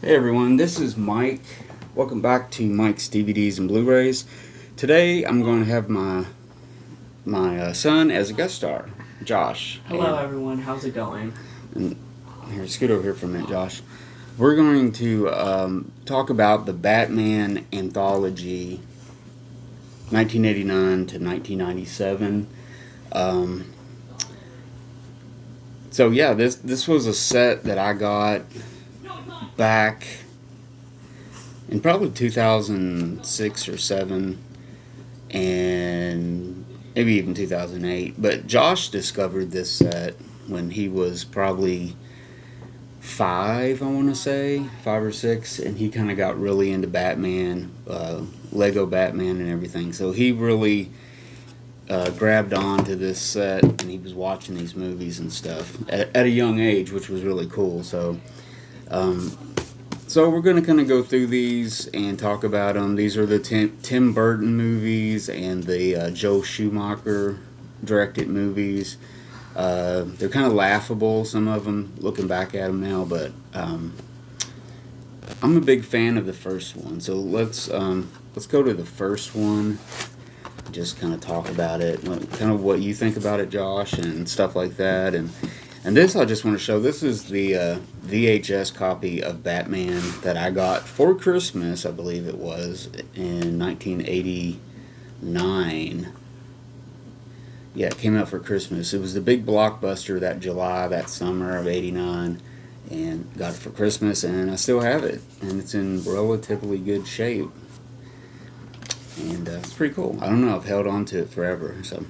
Hey everyone, this is Mike. Welcome back to Mike's DVDs and Blu-rays. Today I'm going to have my son as a guest star, Josh. Hello everyone, how's it going? And here, scoot over here for a minute, Josh. We're going to talk about the Batman Anthology, 1989 to 1997. So yeah, this was a set that I got back in probably 2006 or 7, and maybe even 2008. But Josh discovered this set when he was probably 5, I want to say 5 or 6, and he kind of got really into Batman, Lego Batman and everything. So he really grabbed on to this set, and he was watching these movies and stuff at a young age, which was really cool. So we're going to kind of go through these and talk about them. These are the Tim Burton movies and the Joe Schumacher directed movies. They're kind of laughable, some of them, looking back at them now, but I'm a big fan of the first one. So let's go to the first one. Just kind of talk about it, kind of what you think about it, Josh, and stuff like that. And this, I just want to show, this is the VHS copy of Batman that I got for Christmas, I believe it was, in 1989. Yeah, it came out for Christmas. It was the big blockbuster that July, that summer of 89, and got it for Christmas, and I still have it, and it's in relatively good shape. And it's pretty cool. I don't know, I've held on to it forever, so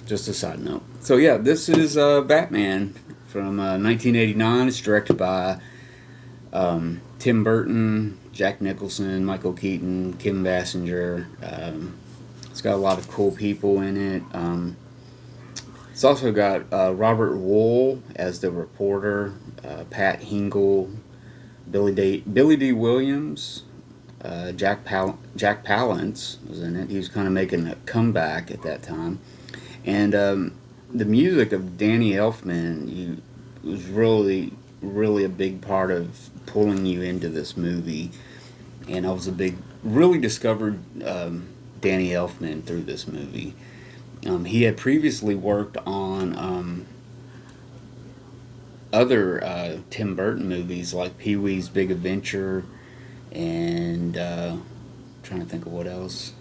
just a side note. So yeah, this is Batman from 1989. It's directed by Tim Burton, Jack Nicholson, Michael Keaton, Kim Basinger. It's got a lot of cool people in it. It's also got Robert Wool as the reporter, Pat Hingle, Billy D. Williams, Jack Palance was in it. He was kind of making a comeback at that time. And the music of Danny Elfman was really, really a big part of pulling you into this movie. And I was really discovered Danny Elfman through this movie. He had previously worked on other Tim Burton movies like Pee-wee's Big Adventure and trying to think of what else.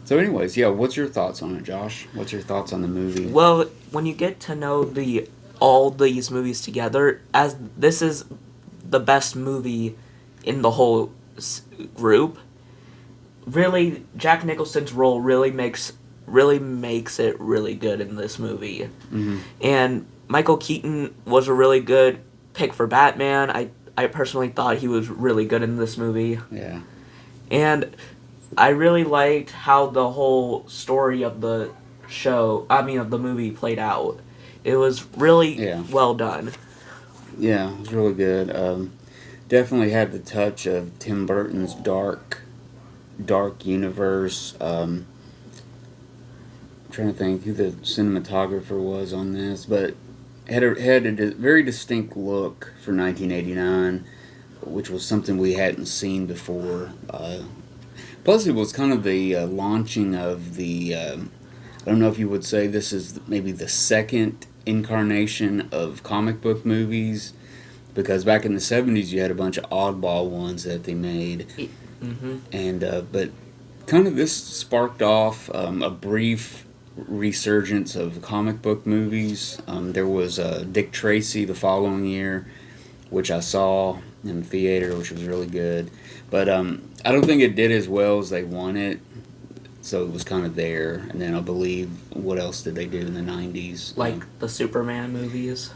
So anyways, yeah, what's your thoughts on it, Josh? What's your thoughts on the movie? Well, when you get to know all these movies together, as this is the best movie in the whole group, really Jack Nicholson's role really makes it really good in this movie. Mm-hmm. And Michael Keaton was a really good pick for Batman. I personally thought he was really good in this movie. Yeah. And I really liked how the whole story of the movie played out. It was really well done. Yeah, it was really good. Definitely had the touch of Tim Burton's dark universe. I'm trying to think who the cinematographer was on this, but had a very distinct look for 1989, which was something we hadn't seen before. Plus, it was kind of the launching of the, I don't know if you would say this is maybe the second incarnation of comic book movies, because back in the 70s you had a bunch of oddball ones that they made. Mm-hmm. And but kind of this sparked off a brief resurgence of comic book movies. There was Dick Tracy the following year, which I saw in the theater, which was really good. But I don't think it did as well as they wanted, so it was kind of there. And then I believe, what else did they do in the 90s? Like the Superman movies,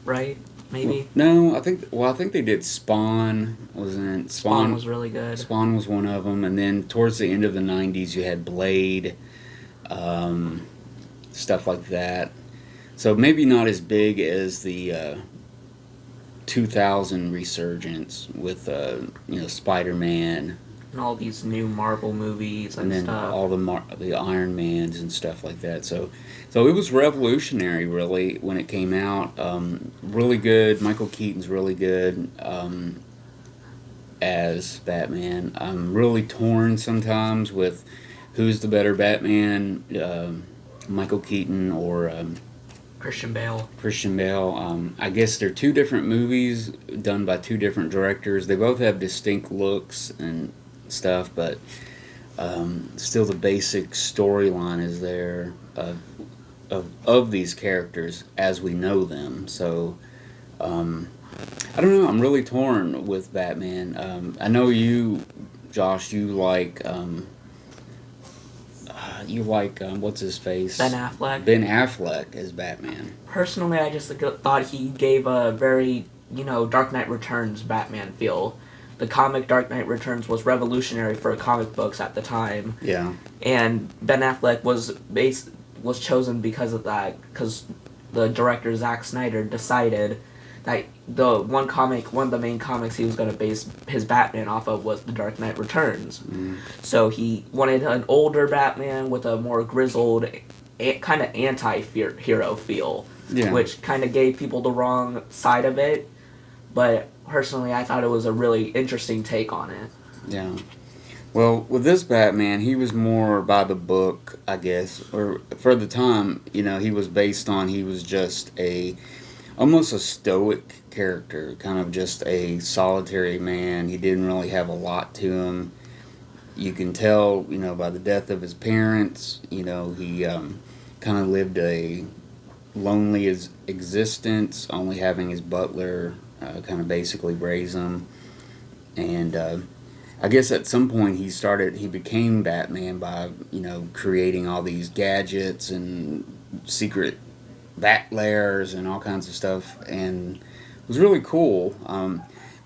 right? Maybe? No, I think they did Spawn, wasn't it? Spawn was really good. Spawn was one of them. And then towards the end of the 90s, you had Blade, stuff like that. So maybe not as big as the 2000 resurgence with Spider-Man And all these new Marvel movies and then stuff. all the Iron Mans and stuff like that. So it was revolutionary, really, when it came out. Really good. Michael Keaton's really good as Batman. I'm really torn sometimes with who's the better Batman, Michael Keaton or Christian Bale. Christian Bale. I guess they're two different movies done by two different directors. They both have distinct looks and stuff, but still the basic storyline is there of these characters as we know them. So I don't know. I'm really torn with Batman. I know you, Josh. You like what's his face? Ben Affleck. Ben Affleck as Batman. Personally, I just thought he gave a very, Dark Knight Returns Batman feel. The comic Dark Knight Returns was revolutionary for comic books at the time. Yeah. And Ben Affleck was chosen because of that, because the director Zack Snyder decided that one of the main comics he was going to base his Batman off of was The Dark Knight Returns. Mm. So he wanted an older Batman with a more grizzled, kind of anti-hero feel, Yeah. which kind of gave people the wrong side of it. But personally, I thought it was a really interesting take on it. Yeah. Well, with this Batman, he was more by the book, I guess, or for the time, he was just almost a stoic character, kind of just a solitary man. He didn't really have a lot to him. You can tell, by the death of his parents, he kind of lived a lonely existence, only having his butler kind of basically raise him. And I guess at some point he became Batman by, creating all these gadgets and secret bat lairs and all kinds of stuff, and it was really cool.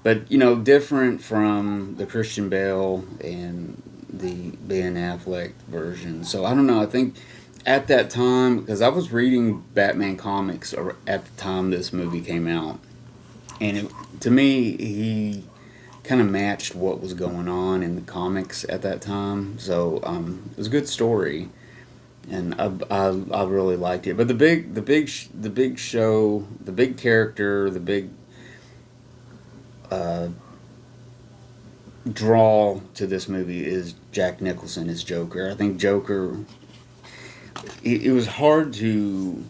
But different from the Christian Bale and the Ben Affleck version. So I don't know. I think at that time, because I was reading Batman comics at the time this movie came out, and to me, he kind of matched what was going on in the comics at that time. So it was a good story. And I really liked it, but the big show, the big character, the big draw to this movie is Jack Nicholson as Joker. I think Joker. It was hard to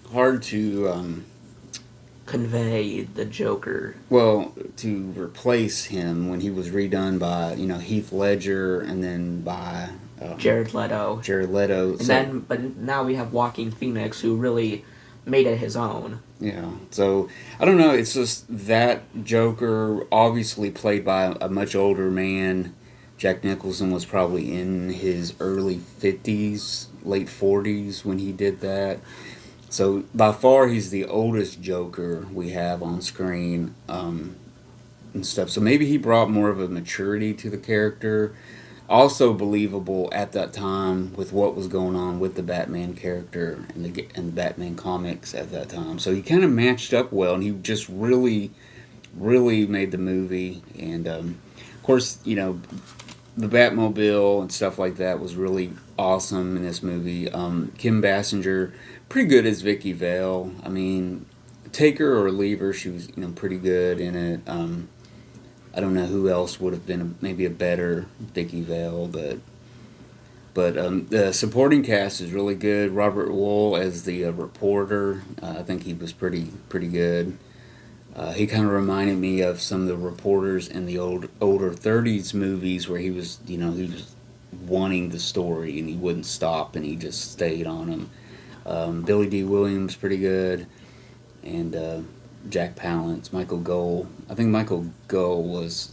Convey the Joker. well, to replace him when he was redone by Heath Ledger and then by Jared Leto. But now we have Joaquin Phoenix, who really made it his own. Yeah, so I don't know. It's just that Joker, obviously played by a much older man. Jack Nicholson was probably in his early 50s, late 40s when he did that. So by far, he's the oldest Joker we have on screen and stuff. So maybe he brought more of a maturity to the character. Also believable at that time with what was going on with the Batman character and the Batman comics at that time. So he kind of matched up well, and he just really, really made the movie. And of course, the Batmobile and stuff like that was really awesome in this movie. Kim Basinger, pretty good as Vicky Vale. I mean, take her or leave her, she was pretty good in it. I don't know who else would have been maybe a better Vicky Vale, but the supporting cast is really good. Robert Wool as the reporter, I think he was pretty good. He kind of reminded me of some of the reporters in the older 30s movies where he was wanting the story and he wouldn't stop and he just stayed on him. Billy D. Williams pretty good, and Jack Palance, Michael Gold. I think Michael Gold was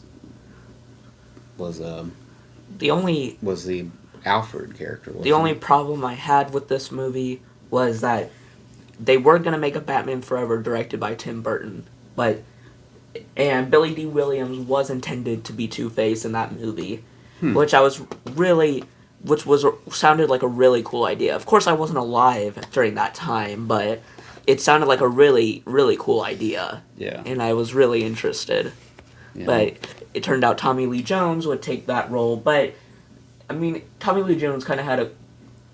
the Alfred character. The only problem I had with this movie was that they were going to make a Batman Forever directed by Tim Burton, and Billy D. Williams was intended to be Two-Face in that movie, which sounded like a really cool idea. Of course, I wasn't alive during that time, but it sounded like a really, really cool idea. Yeah. And I was really interested. Yeah. But it turned out Tommy Lee Jones would take that role. But, I mean, Tommy Lee Jones kind of had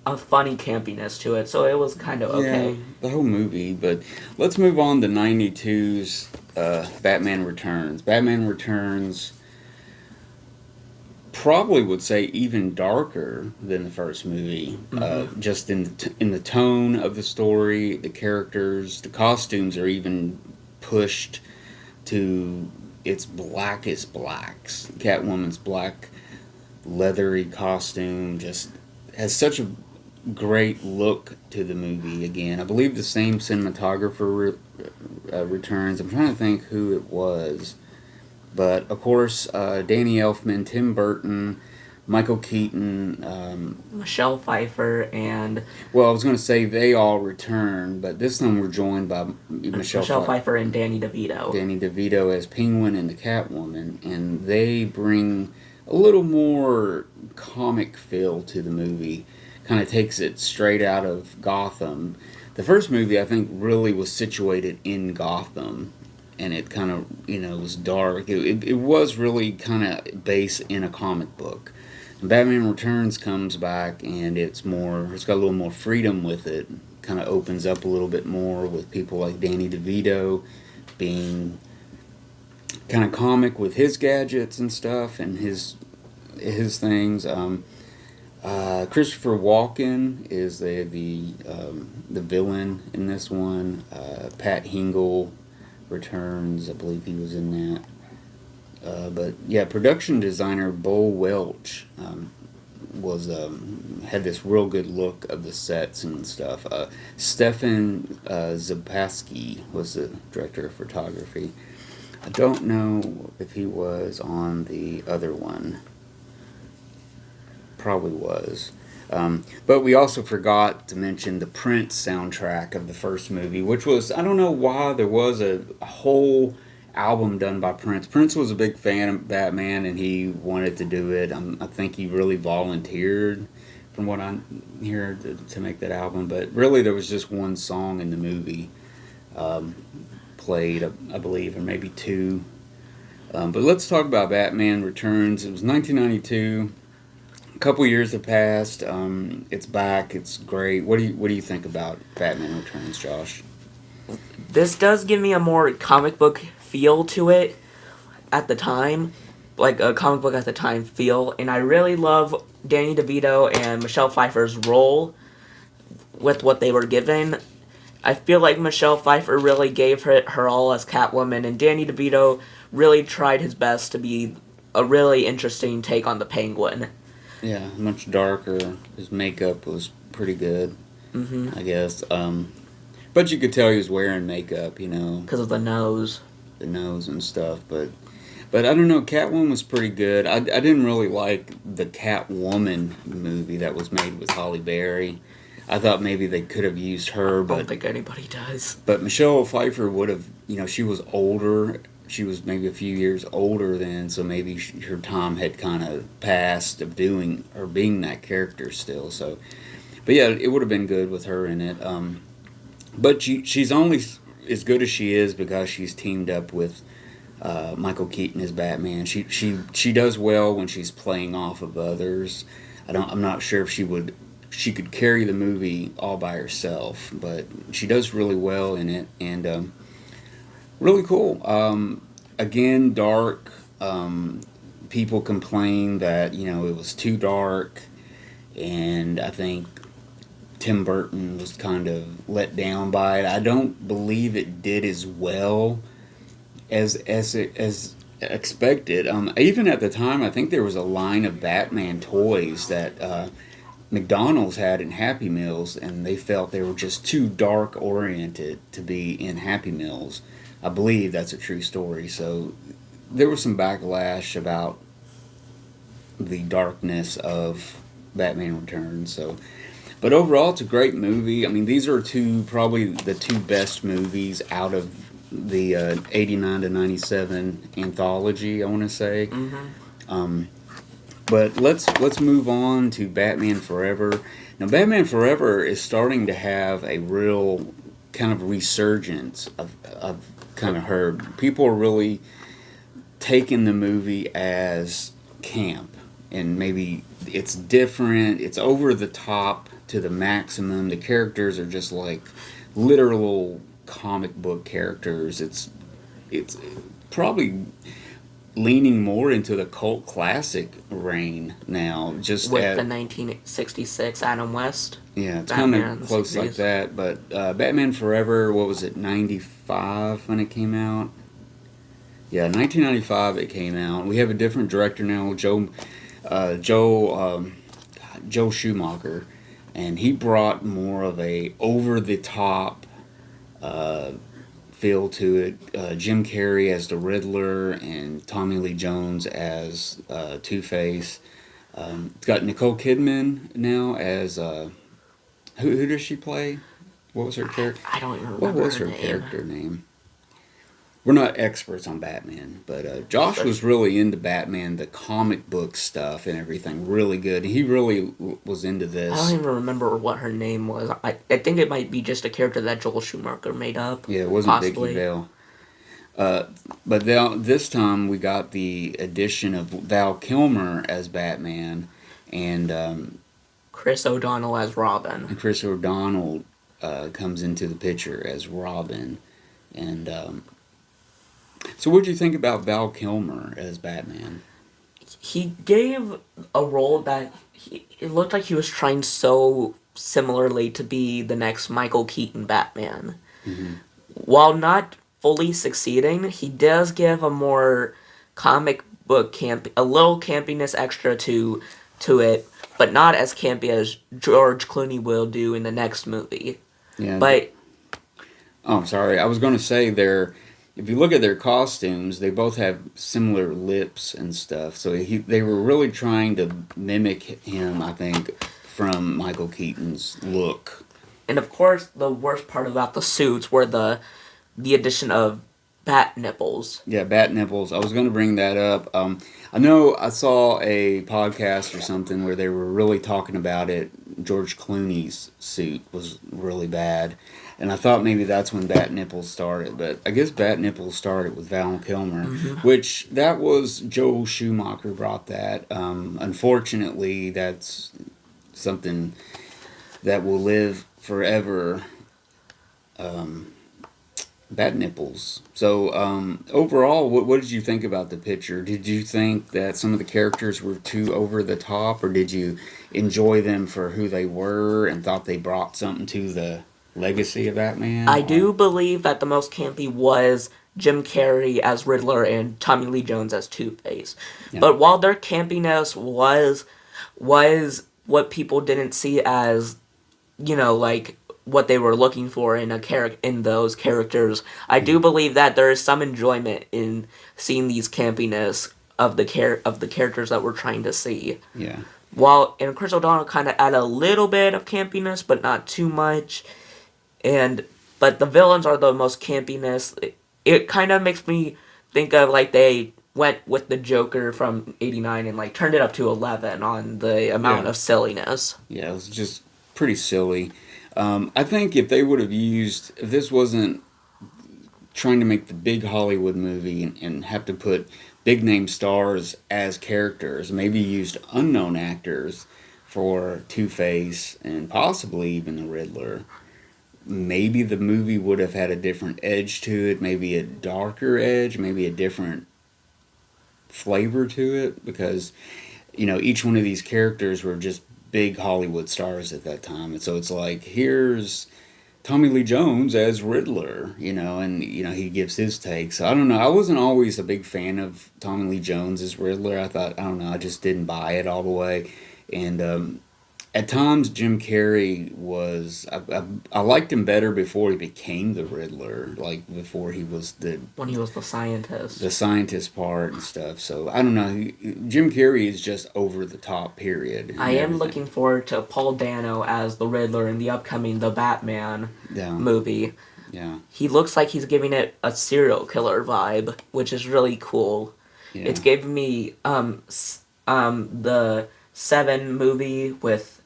a funny campiness to it, so it was kind of okay. Yeah, the whole movie. But let's move on to '92's Batman Returns. Batman Returns probably would say even darker than the first movie. Just in the tone of the story, the characters, the costumes are even pushed to its blackest blacks. Catwoman's black leathery costume just has such a great look to the movie again. I believe the same cinematographer returns. I'm trying to think who it was. But, of course, Danny Elfman, Tim Burton, Michael Keaton. Michelle Pfeiffer and... Well, I was going to say they all returned, but this time we're joined by Michelle Pfeiffer and Danny DeVito. Danny DeVito as Penguin and the Catwoman. And they bring a little more comic feel to the movie. Kind of takes it straight out of Gotham. The first movie, I think, really was situated in Gotham. And it kind of, was dark. It was really kind of based in a comic book. And Batman Returns comes back, and it's got a little more freedom with it. Kind of opens up a little bit more with people like Danny DeVito being kind of comic with his gadgets and stuff and his things. Christopher Walken is the villain in this one. Pat Hingle returns. I believe he was in that. But yeah, production designer Bo Welch had this real good look of the sets and stuff. Stefan Zapaski was the director of photography. I don't know if he was on the other one. Probably was. But we also forgot to mention the Prince soundtrack of the first movie, which was, I don't know why there was a whole album done by Prince. Prince was a big fan of Batman, and he wanted to do it. I think he really volunteered, from what I hear, to make that album. But really, there was just one song in the movie played, I believe, or maybe two. But let's talk about Batman Returns. It was 1992. Couple years have passed. It's back. It's great. What do you think about Batman Returns, Josh? This does give me a more comic book feel to it at the time, like a comic book at the time feel, and I really love Danny DeVito and Michelle Pfeiffer's role with what they were given. I feel like Michelle Pfeiffer really gave her all as Catwoman, and Danny DeVito really tried his best to be a really interesting take on the Penguin. Yeah, much darker. His makeup was pretty good, I guess. But you could tell he was wearing makeup, Because of the nose. The nose and stuff. But I don't know, Catwoman was pretty good. I didn't really like the Catwoman movie that was made with Halle Berry. I thought maybe they could have used her, but... I don't think anybody does. But Michelle Pfeiffer would have, she was older. She was maybe a few years older then, so maybe her time had kind of passed of doing or being that character still. So, but yeah, it would have been good with her in it. But she's only as good as she is because she's teamed up with Michael Keaton as Batman. She does well when she's playing off of others. I'm not sure if she could carry the movie all by herself, but she does really well in it, and really cool. Again, dark. People complain that it was too dark, and I think Tim Burton was kind of let down by it. I don't believe it did as well as expected. Even at the time, I think there was a line of Batman toys that McDonald's had in Happy Meals, and they felt they were just too dark oriented to be in Happy Meals. I believe that's a true story. So there was some backlash about the darkness of Batman Returns. But overall, it's a great movie. I mean, these are probably the two best movies out of the 89 to 97 anthology, I want to say. But let's move on to Batman Forever. Now, Batman Forever is starting to have a real kind of resurgence of kind of heard. People are really taken the movie as camp, and maybe it's different, it's over the top to the maximum. The characters are just like literal comic book characters. It's probably leaning more into the cult classic reign now. Just with the 1966 Adam West. Yeah, it's Batman kind in of the close like 60s. that. But Batman Forever, what was it, 95 when it came out? Yeah, 1995 it came out. We have a different director now, Joe Schumacher, and he brought more of a over the top feel to it. Jim Carrey as the Riddler and Tommy Lee Jones as Two-Face. It's got Nicole Kidman now as who does she play? What was her character? I don't even What remember was her name. character name? We're not experts on Batman, but Josh was really into Batman, the comic book stuff and everything. Really good. He really was into this. I don't even remember what her name was. I think it might be just a character that Joel Schumacher made up. Yeah, it wasn't possibly. Vicky Vale. But this time we got the addition of Val Kilmer as Batman and Chris O'Donnell as Robin. Chris O'Donnell comes into the picture as Robin. And so what did you think about Val Kilmer as Batman? He gave a role that it looked like he was trying so similarly to be the next Michael Keaton Batman. Mm-hmm. While not fully succeeding, he does give a more comic book a little campiness extra to it, but not as campy as George Clooney will do in the next movie. Yeah. But I'm sorry. I was going to say if you look at their costumes, they both have similar lips and stuff. So they were really trying to mimic him, I think, from Michael Keaton's look. And of course, the worst part about the suits were the addition of bat nipples. Yeah, bat nipples. I was going to bring that up. I know I saw a podcast or something where they were really talking about it. George Clooney's suit was really bad. And I thought maybe that's when Bat Nipples started. But I guess Bat Nipples started with Val Kilmer, which that was Joel Schumacher brought that. Unfortunately, that's something that will live forever. Bat Nipples. So overall, what did you think about the picture? Did you think that some of the characters were too over the top, or did you enjoy them for who they were and thought they brought something to the legacy of Batman? I do believe that the most campy was Jim Carrey as Riddler and Tommy Lee Jones as Two-Face. Yeah. But while their campiness was what people didn't see as, like what they were looking for in in those characters, I do believe that there is some enjoyment in seeing these campiness of the characters that we're trying to see. Yeah. And Chris O'Donnell kind of added a little bit of campiness, but not too much. But the villains are the most campiness. It kind of makes me think of like they went with the Joker from '89 and like turned it up to 11 on the amount of silliness. Yeah, it was just pretty silly. I think if this wasn't trying to make the big Hollywood movie and have to put big name stars as characters, maybe used unknown actors for Two-Face and possibly even the Riddler, maybe the movie would have had a different edge to it, maybe a darker edge, maybe a different flavor to it, because each one of these characters were just big Hollywood stars at that time. And so it's like, here's Tommy Lee Jones as Riddler, and he gives his take. So I don't know, I wasn't always a big fan of Tommy Lee Jones as Riddler. I just didn't buy it all the way. And at times, Jim Carrey was... I liked him better before he became the Riddler, like before he was when he was the scientist. The scientist part and stuff. So, I don't know. Jim Carrey is just over the top, period. I am looking forward to Paul Dano as the Riddler in the upcoming The Batman movie. Yeah. He looks like he's giving it a serial killer vibe, which is really cool. Yeah. It's giving me the Seven movie with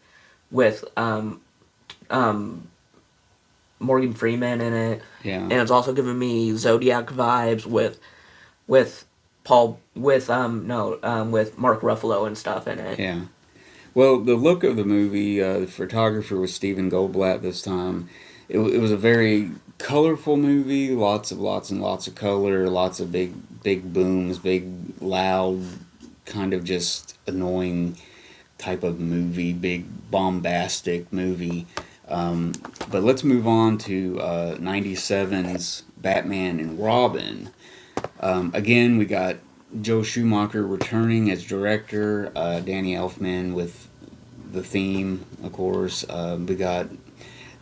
Morgan Freeman in it. Yeah. And it's also giving me Zodiac vibes with with Mark Ruffalo and stuff in it. Yeah. Well, the look of the movie, the photographer was Stephen Goldblatt this time. It was a very colorful movie, lots and lots of color, lots of big booms, big loud, kind of just annoying type of movie, big bombastic movie. But let's move on to 97's Batman and Robin. Again, we got Joe Schumacher returning as director, Danny Elfman with the theme, of course.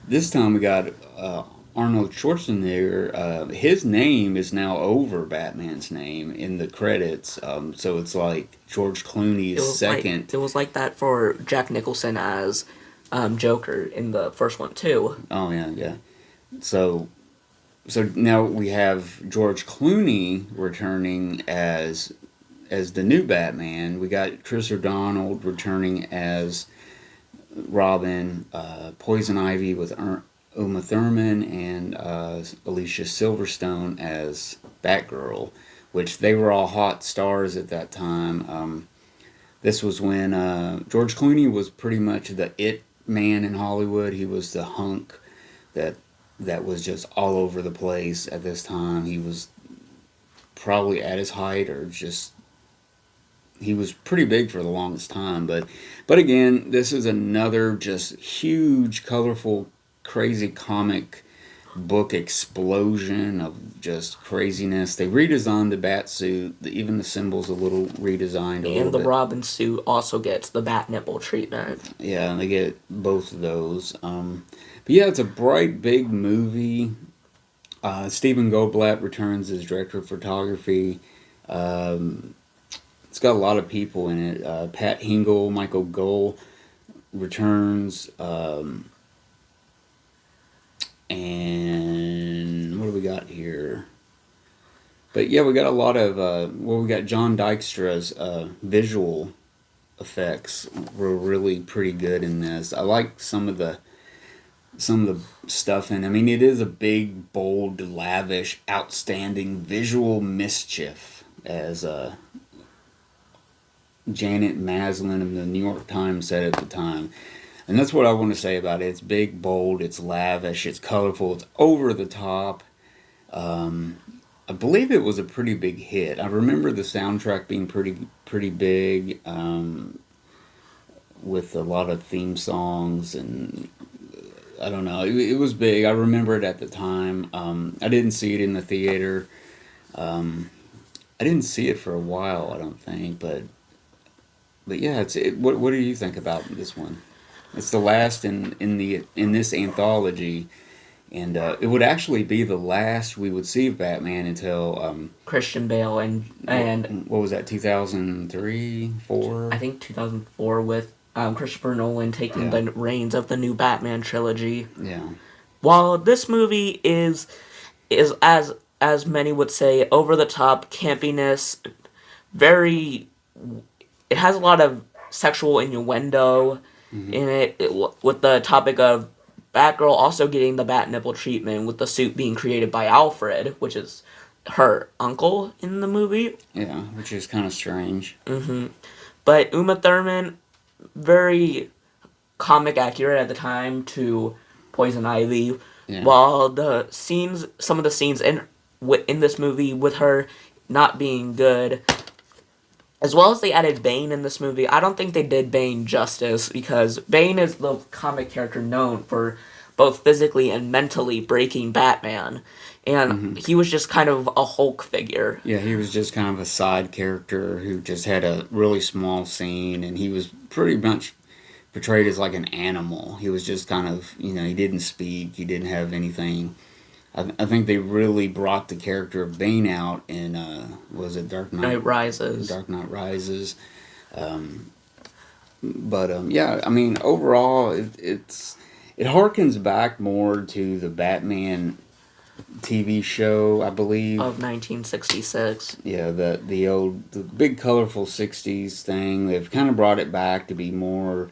This time we got Arnold Schwarzenegger. His name is now over Batman's name in the credits, so it's like George Clooney's second. It was like that for Jack Nicholson as Joker in the first one too. Oh yeah. So now we have George Clooney returning as the new Batman. We got Chris O'Donnell returning as Robin, Poison Ivy with Uma Thurman, and Alicia Silverstone as Batgirl, which they were all hot stars at that time. This was when George Clooney was pretty much the it man in Hollywood. He was the hunk that was just all over the place at this time. He was probably at his height, or just he was pretty big for the longest time. But again, this is another just huge, colorful, crazy comic book explosion of just craziness. They redesigned the bat suit, even the symbol's a little redesigned. And the Robin suit also gets the bat nipple treatment. Yeah, they get both of those. But yeah, it's a bright, big movie. Stephen Goldblatt returns as director of photography. It's got a lot of people in it. Pat Hingle, Michael Gohl returns. And what do we got here? But yeah, we got a lot of, we got John Dykstra's visual effects were really pretty good in this. I like some of the stuff in. I mean, it is a big, bold, lavish, outstanding visual mischief, as Janet Maslin of the New York Times said at the time. And that's what I want to say about it. It's big, bold, it's lavish, it's colorful, it's over the top. I believe it was a pretty big hit. I remember the soundtrack being pretty big, with a lot of theme songs, and I don't know. It was big. I remember it at the time. I didn't see it in the theater. I didn't see it for a while, I don't think, but yeah, what do you think about this one? It's the last in this anthology, and it would actually be the last we would see of Batman until Christian Bale and what was that, 2003, 4? I think 2004 with Christopher Nolan taking the reins of the new Batman trilogy. Yeah. While this movie is as many would say over the top campiness, it has a lot of sexual innuendo in it, with the topic of Batgirl also getting the bat nipple treatment, with the suit being created by Alfred, which is her uncle in the movie. Yeah, which is kind of strange. But Uma Thurman, very comic accurate at the time to Poison Ivy. Yeah. While some of the scenes in this movie with her not being good, as well as they added Bane in this movie, I don't think they did Bane justice, because Bane is the comic character known for both physically and mentally breaking Batman. And he was just kind of a Hulk figure. Yeah, he was just kind of a side character who just had a really small scene, and he was pretty much portrayed as like an animal. He was just kind of, he didn't speak, he didn't have anything. I think they really brought the character of Bane out in, was it Dark Knight Rises? Dark Knight Rises. Yeah, I mean, overall, it harkens back more to the Batman TV show, I believe, of 1966. Yeah, the big colorful 60s thing. They've kind of brought it back to be more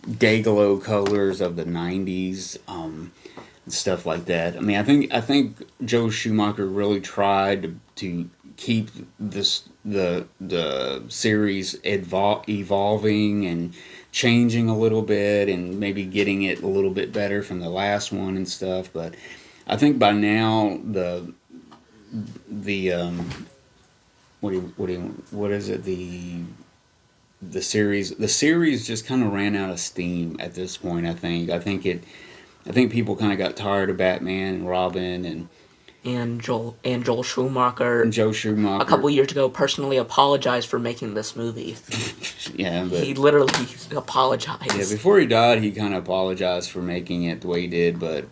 dague colors of the 90s. Stuff like that. I mean, I think Joe Schumacher really tried to keep the series evolving and changing a little bit, and maybe getting it a little bit better from the last one and stuff. But I think by now the what is it, the series just kind of ran out of steam at this point. I think people kind of got tired of Batman and Robin And Joel Schumacher, and Joe Schumacher a couple years ago, personally apologized for making this movie. Yeah, but He literally apologized. yeah, before he died, he kind of apologized for making it the way he did. But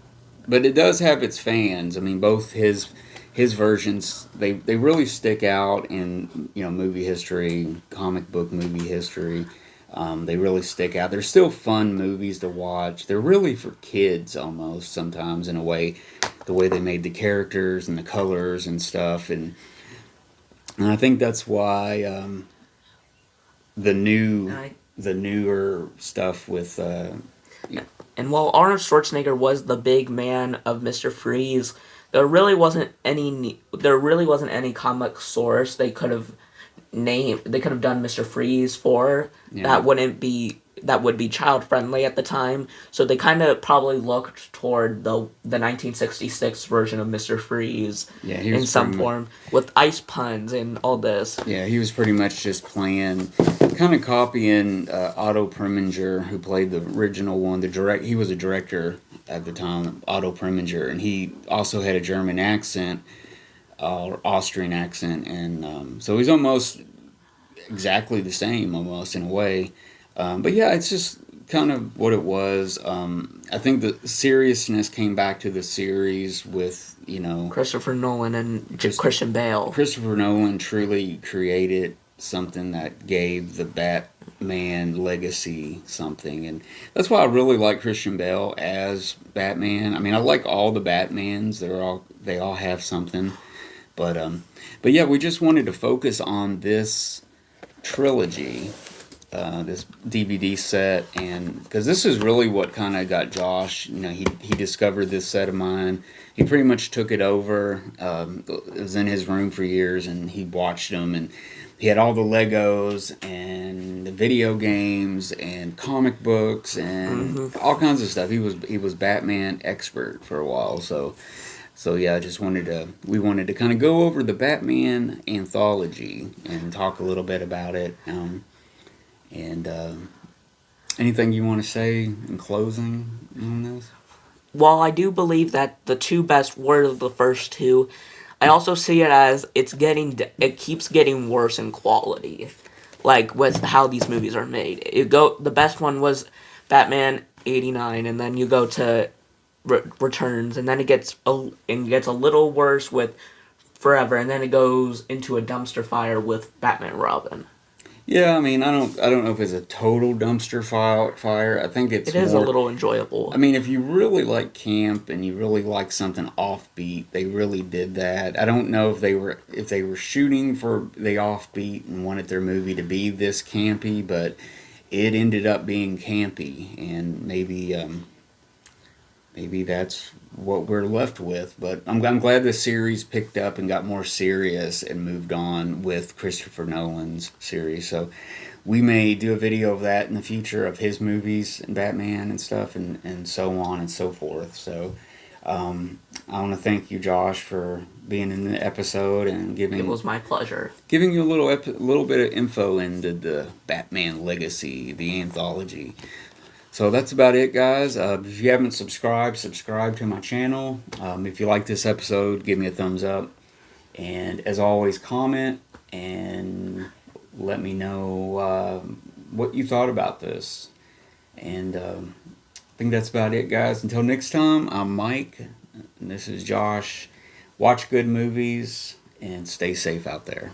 it does have its fans. I mean, both his versions, they really stick out in movie history, comic book movie history. They really stick out. They're still fun movies to watch. They're really for kids almost sometimes, in a way, the way they made the characters and the colors and stuff. And I think that's why the newer stuff with And while Arnold Schwarzenegger was the big man of Mr. Freeze, there really wasn't any comic source they could have done Mr. Freeze for that would be child friendly at the time. So they kind of probably looked toward the 1966 version of Mr. Freeze in some form, with ice puns and all this. Yeah, he was pretty much just playing, kind of copying Otto Preminger, who played the original one. He was a director at the time, Otto Preminger, and he also had a German accent, or Austrian accent, and so he's almost exactly the same, almost, in a way. But yeah, it's just kind of what it was. I think the seriousness came back to the series with, Christopher Nolan and Christian Bale. Christopher Nolan truly created something that gave the Batman legacy something, and that's why I really like Christian Bale as Batman. I mean, I like all the Batmans. They all have something, but yeah, we just wanted to focus on this trilogy, this DVD set, and because this is really what kind of got Josh. He discovered this set of mine. He pretty much took it over. It was in his room for years, and he watched them, and he had all the Legos and the video games and comic books and all kinds of stuff. He was Batman expert for a while. So yeah, we wanted to kind of go over the Batman Anthology and talk a little bit about it. And anything you want to say in closing on this? While I do believe that the two best were the first two, I also see it as it keeps getting worse in quality, like with how these movies are made. The best one was Batman '89, and then you go to Returns, and then it gets a little worse with Forever, and then it goes into a dumpster fire with Batman Robin. Yeah, I mean, I don't know if it's a total dumpster fire. I think it is a little enjoyable. I mean, if you really like camp and you really like something offbeat, they really did that. I don't know if they were shooting for the offbeat and wanted their movie to be this campy, but it ended up being campy, and maybe that's what we're left with. But I'm glad the series picked up and got more serious and moved on with Christopher Nolan's series. So we may do a video of that in the future, of his movies and Batman and stuff, and so on and so forth. So I want to thank you, Josh, for being in the episode and It was my pleasure. Giving you a little bit of info into the Batman legacy, the anthology. So that's about it, guys. If you haven't subscribed to my channel. If you like this episode, give me a thumbs up. And as always, comment and let me know what you thought about this. And I think that's about it, guys. Until next time, I'm Mike, and this is Josh. Watch good movies and stay safe out there.